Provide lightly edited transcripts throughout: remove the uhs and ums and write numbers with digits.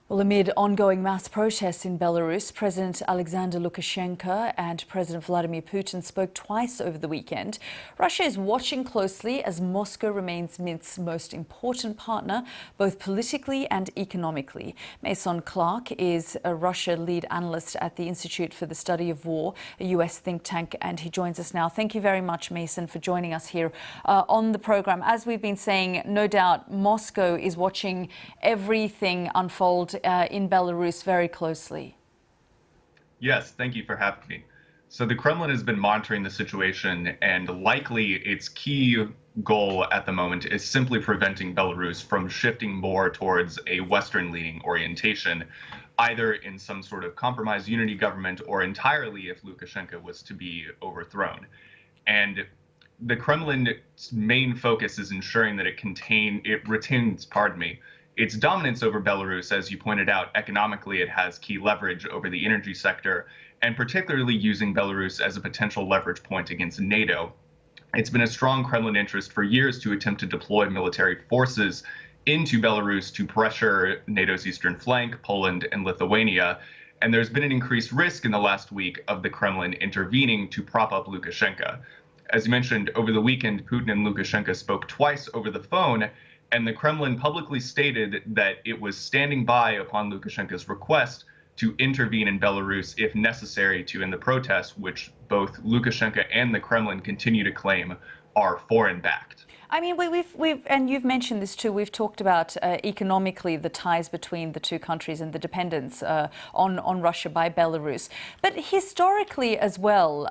Well, amid ongoing mass protests in Belarus, President Alexander Lukashenko and President Vladimir Putin spoke twice over the weekend. Russia is watching closely as Moscow remains Minsk's most important partner, both politically and economically. Mason Clark is a Russia lead analyst at the Institute for the Study of War, a U.S. think tank, and he joins us now. Thank you very much, Mason, for joining us here on the program. As we've been saying, no doubt Moscow is watching everything unfold in Belarus very closely. Yes, thank you for having me. So the Kremlin has been monitoring the situation, and likely its key goal at the moment is simply preventing Belarus from shifting more towards a Western-leaning orientation, either in some sort of compromise unity government or entirely if Lukashenko was to be overthrown. And the Kremlin's main focus is ensuring that it retains, its dominance over Belarus. As you pointed out, economically, it has key leverage over the energy sector, and particularly using Belarus as a potential leverage point against NATO. It's been a strong Kremlin interest for years to attempt to deploy military forces into Belarus to pressure NATO's eastern flank, Poland and Lithuania. And there's been an increased risk in the last week of the Kremlin intervening to prop up Lukashenko. As you mentioned, over the weekend, Putin and Lukashenko spoke twice over the phone, and the Kremlin publicly stated that it was standing by upon Lukashenko's request to intervene in Belarus if necessary to end the protests, which both Lukashenko and the Kremlin continue to claim are foreign-backed. I mean, and you've mentioned this too, we've talked about economically the ties between the two countries and the dependence on Russia by Belarus. But historically as well,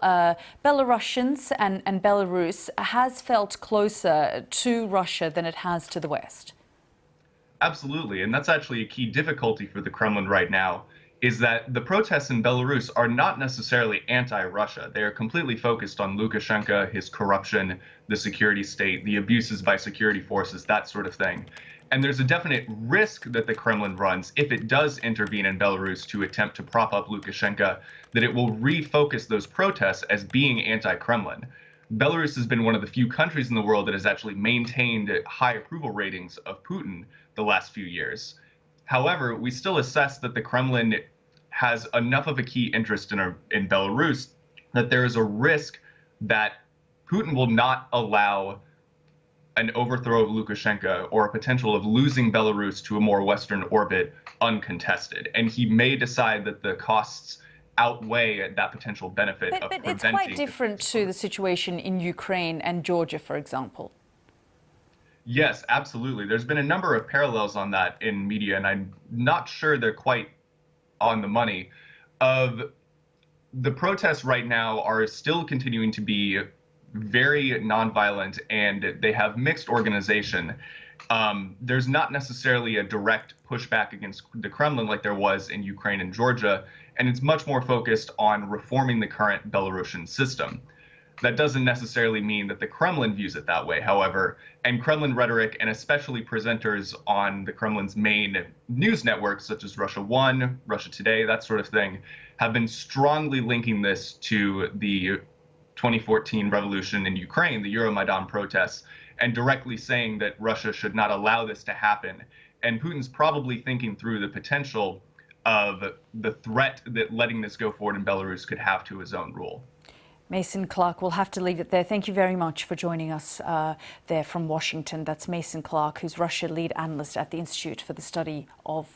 Belarusians and Belarus has felt closer to Russia than it has to the West. Absolutely, and that's actually a key difficulty for the Kremlin right now, is that the protests in Belarus are not necessarily anti-Russia. They are completely focused on Lukashenko, his corruption, the security state, the abuses by security forces, that sort of thing. And there's a definite risk that the Kremlin runs if it does intervene in Belarus to attempt to prop up Lukashenko, that it will refocus those protests as being anti-Kremlin. Belarus has been one of the few countries in the world that has actually maintained high approval ratings of Putin the last few years. However, we still assess that the Kremlin has enough of a key interest in Belarus that there is a risk that Putin will not allow an overthrow of Lukashenko or a potential of losing Belarus to a more Western orbit uncontested. And he may decide that the costs outweigh that potential benefit of preventing. But it's quite different to the situation in Ukraine and Georgia, for example. Yes, absolutely. There's been a number of parallels on that in media, and I'm not sure they're quite on the money. Of the protests right now are still continuing to be very nonviolent, and they have mixed organization. There's not necessarily a direct pushback against the Kremlin like there was in Ukraine and Georgia, and it's much more focused on reforming the current Belarusian system. That doesn't necessarily mean that the Kremlin views it that way, however, and Kremlin rhetoric, and especially presenters on the Kremlin's main news networks, such as Russia One, Russia Today, that sort of thing, have been strongly linking this to the 2014 revolution in Ukraine, the Euromaidan protests, and directly saying that Russia should not allow this to happen. And Putin's probably thinking through the potential of the threat that letting this go forward in Belarus could have to his own rule. Mason Clark, we'll have to leave it there. Thank you very much for joining us there from Washington. That's Mason Clark, who's Russia lead analyst at the Institute for the Study of